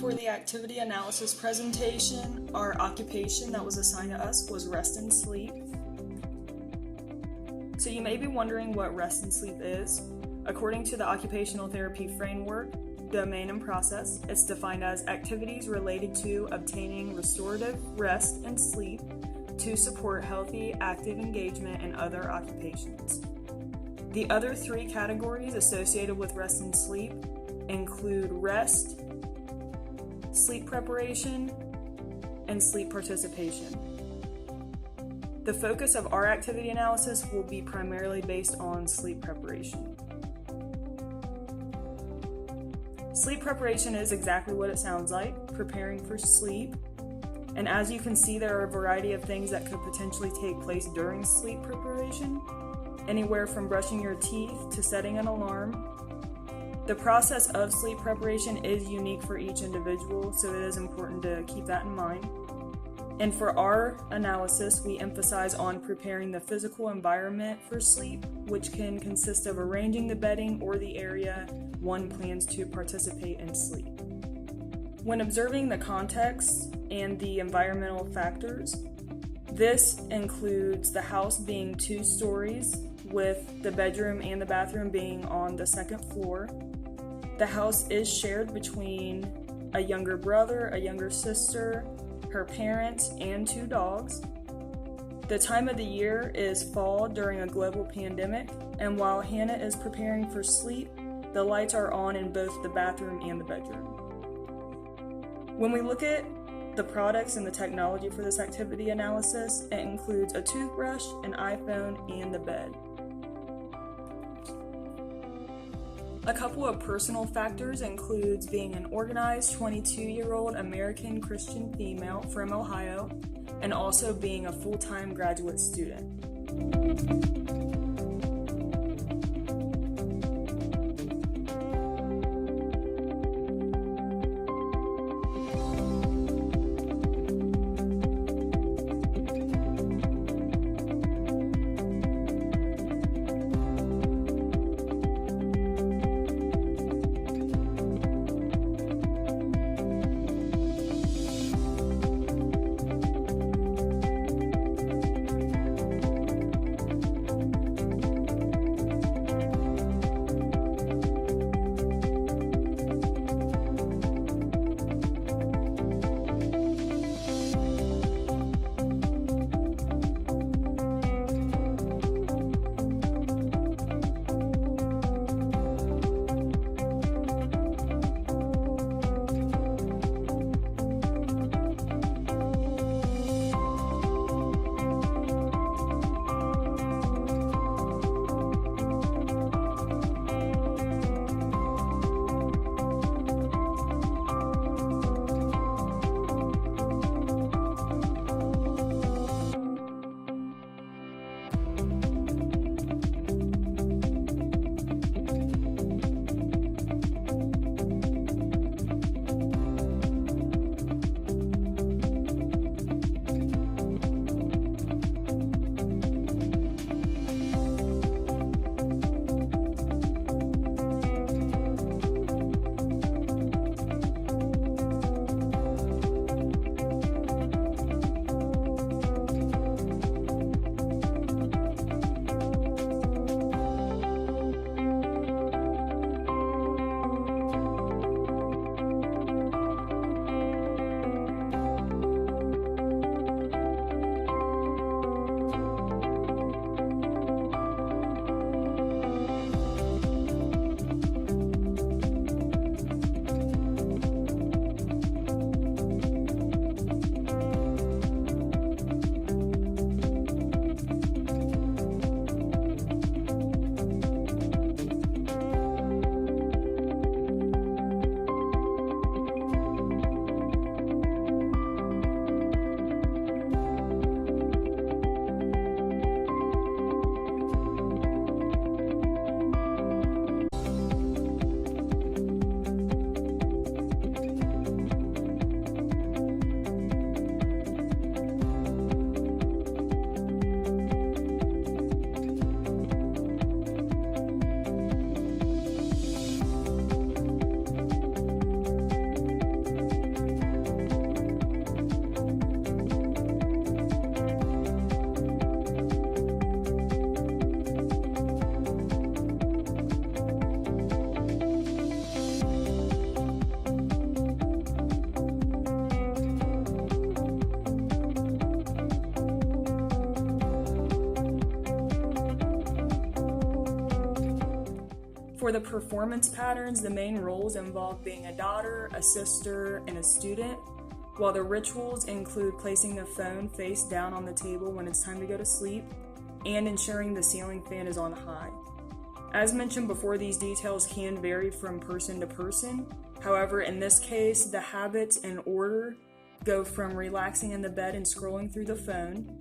For the activity analysis presentation, our occupation that was assigned to us was rest and sleep. So you may be wondering what rest and sleep is. According to the occupational therapy framework, domain and process, it's defined as activities related to obtaining restorative rest and sleep to support healthy, active engagement in other occupations. The other three categories associated with rest and sleep include rest, sleep preparation, and sleep participation. The focus of our activity analysis will be primarily based on sleep preparation. Sleep preparation is exactly what it sounds like, preparing for sleep. And as you can see, there are a variety of things that could potentially take place during sleep preparation, anywhere from brushing your teeth to setting an alarm. The process of sleep preparation is unique for each individual, so it is important to keep that in mind. And for our analysis, we emphasize on preparing the physical environment for sleep, which can consist of arranging the bedding or the area one plans to participate in sleep. When observing the context and the environmental factors, this includes the house being 2 stories, with the bedroom and the bathroom being on the 2nd floor. The house is shared between a younger brother, a younger sister, her parents, and 2 dogs. The time of the year is fall during a global pandemic, and while Hannah is preparing for sleep, the lights are on in both the bathroom and the bedroom. When we look at the products and the technology for this activity analysis, it includes a toothbrush, an iPhone, and the bed. A couple of personal factors includes being an organized 22-year-old American Christian female from Ohio, and also being a full-time graduate student. For the performance patterns, the main roles involve being a daughter, a sister, and a student, while the rituals include placing the phone face down on the table when it's time to go to sleep and ensuring the ceiling fan is on high. As mentioned before, these details can vary from person to person. However, in this case, the habits and order go from relaxing in the bed and scrolling through the phone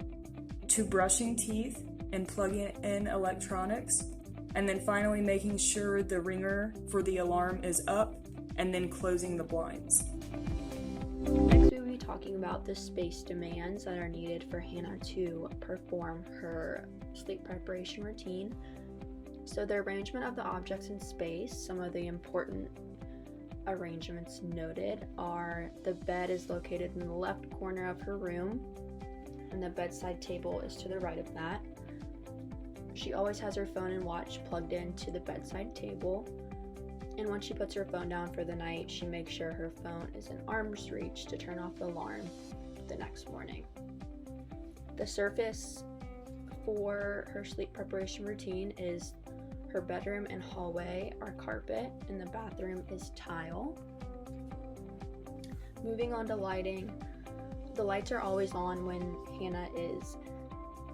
to brushing teeth and plugging in electronics, and then finally making sure the ringer for the alarm is up and then closing the blinds. Next, we will be talking about the space demands that are needed for Hannah to perform her sleep preparation routine. So the arrangement of the objects in space, some of the important arrangements noted are the bed is located in the left corner of her room, and the bedside table is to the right of that. She always has her phone and watch plugged into the bedside table, and when she puts her phone down for the night, she makes sure her phone is in arm's reach to turn off the alarm the next morning. The surface for her sleep preparation is is her bedroom and hallway are carpet, and the bathroom is tile. Moving on to lighting, the lights are always on when Hannah is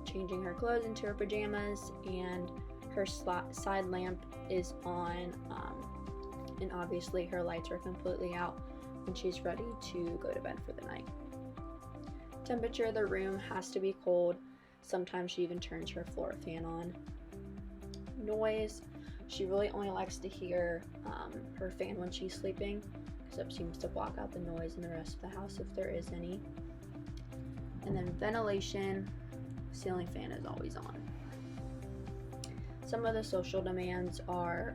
changing her clothes into her pajamas, and her side lamp is on, and obviously her lights are completely out when she's ready to go to bed for the night. Temperature of the room has to be cold. Sometimes she even turns her floor fan on. Noise, she really only likes to hear her fan when she's sleeping, because it seems to block out the noise in the rest of the house if there is any. And then ventilation, ceiling fan is always on. Some of the social demands are,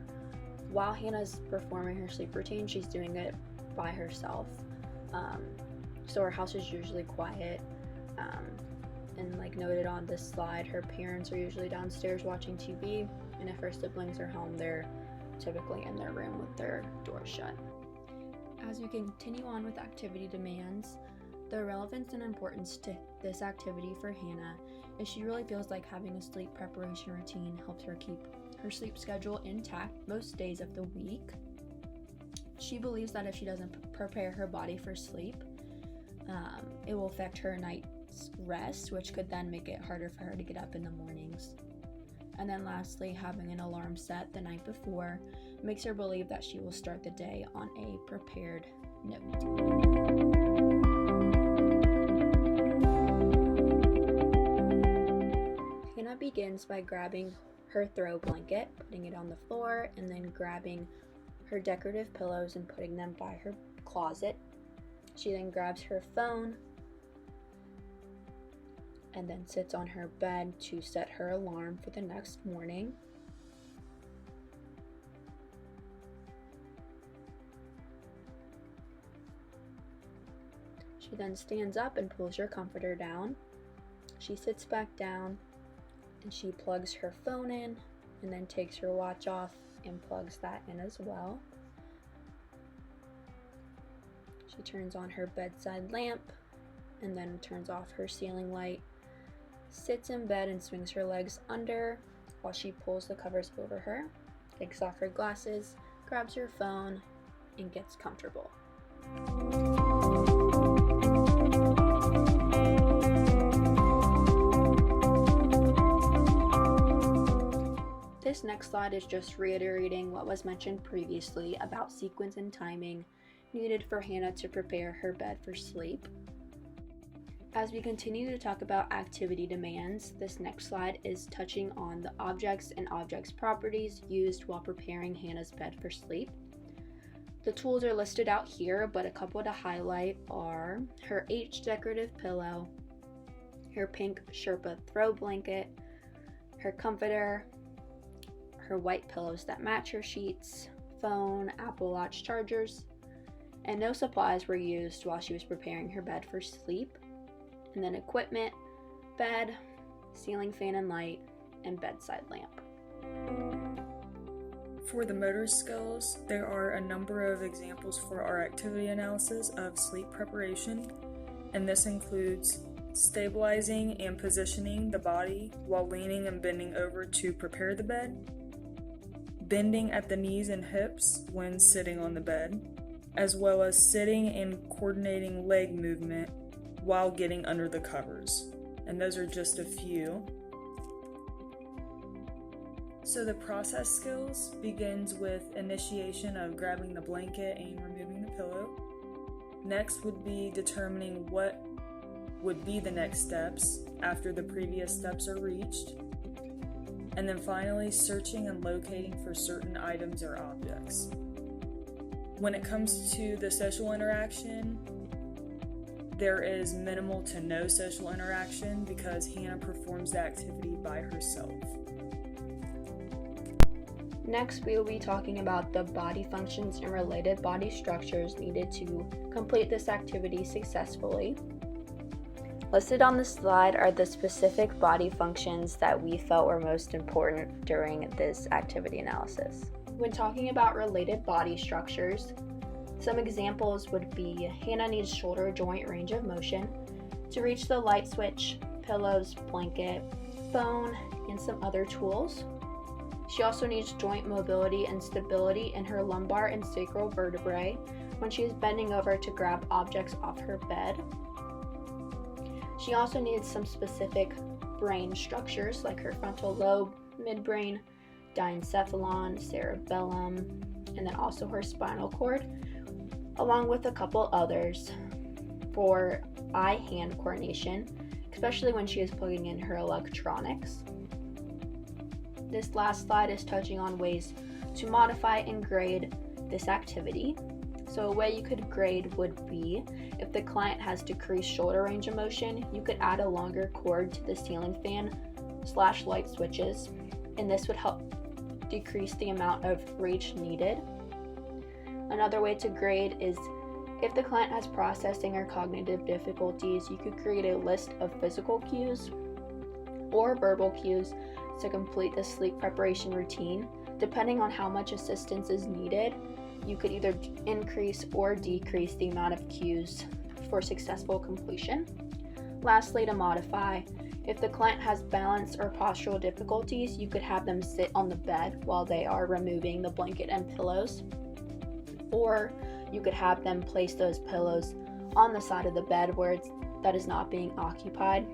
while Hannah's performing her sleep routine, she's doing it by herself. So her house is usually quiet. And like noted on this slide, her parents are usually downstairs watching TV, and if her siblings are home, they're typically in their room with their doors shut. As we continue on with activity demands, the relevance and importance to this activity for Hannah is she really feels like having a sleep preparation routine helps her keep her sleep schedule intact most days of the week. She believes that if she doesn't prepare her body for sleep, it will affect her night's rest, which could then make it harder for her to get up in the mornings. And then lastly, having an alarm set the night before makes her believe that she will start the day on a prepared note. Hannah begins by grabbing her throw blanket, putting it on the floor, and then grabbing her decorative pillows and putting them by her closet. She then grabs her phone and then sits on her bed to set her alarm for the next morning. She then stands up and pulls her comforter down. She sits back down and she plugs her phone in and then takes her watch off and plugs that in as well. She turns on her bedside lamp and then turns off her ceiling light, sits in bed and swings her legs under while she pulls the covers over her, takes off her glasses, grabs her phone, and gets comfortable. This next slide is just reiterating what was mentioned previously about sequence and timing needed for Hannah to prepare her bed for sleep. As we continue to talk about activity demands, this next slide is touching on the objects and objects properties used while preparing Hannah's bed for sleep. The tools are listed out here, but a couple to highlight are her H decorative pillow, her pink Sherpa throw blanket, her comforter, her white pillows that match her sheets, phone, Apple Watch chargers, and no supplies were used while she was preparing her bed for sleep. And then equipment, bed, ceiling fan and light, and bedside lamp. For the motor skills, there are a number of examples for our activity analysis of sleep preparation, and this includes stabilizing and positioning the body while leaning and bending over to prepare the bed, bending at the knees and hips when sitting on the bed, as well as sitting and coordinating leg movement while getting under the covers. And those are just a few. So the process skills begins with initiation of grabbing the blanket and removing the pillow. Next would be determining what would be the next steps after the previous steps are reached. And then finally, searching and locating for certain items or objects. When it comes to the social interaction, there is minimal to no social interaction because Hannah performs the activity by herself. Next, we will be talking about the body functions and related body structures needed to complete this activity successfully. Listed on the slide are the specific body functions that we felt were most important during this activity analysis. When talking about related body structures, some examples would be Hannah needs shoulder joint range of motion to reach the light switch, pillows, blanket, phone, and some other tools. She also needs joint mobility and stability in her lumbar and sacral vertebrae when she is bending over to grab objects off her bed. She also needs some specific brain structures like her frontal lobe, midbrain, diencephalon, cerebellum, and then also her spinal cord, along with a couple others for eye-hand coordination, especially when she is plugging in her electronics. This last slide is touching on ways to modify and grade this activity. So a way you could grade would be if the client has decreased shoulder range of motion, you could add a longer cord to the ceiling fan / light switches, and this would help decrease the amount of reach needed. Another way to grade is if the client has processing or cognitive difficulties, you could create a list of physical cues or verbal cues to complete the sleep preparation routine. Depending on how much assistance is needed, you could either increase or decrease the amount of cues for successful completion. Lastly, to modify, if the client has balance or postural difficulties, you could have them sit on the bed while they are removing the blanket and pillows, or you could have them place those pillows on the side of the bed where that is not being occupied.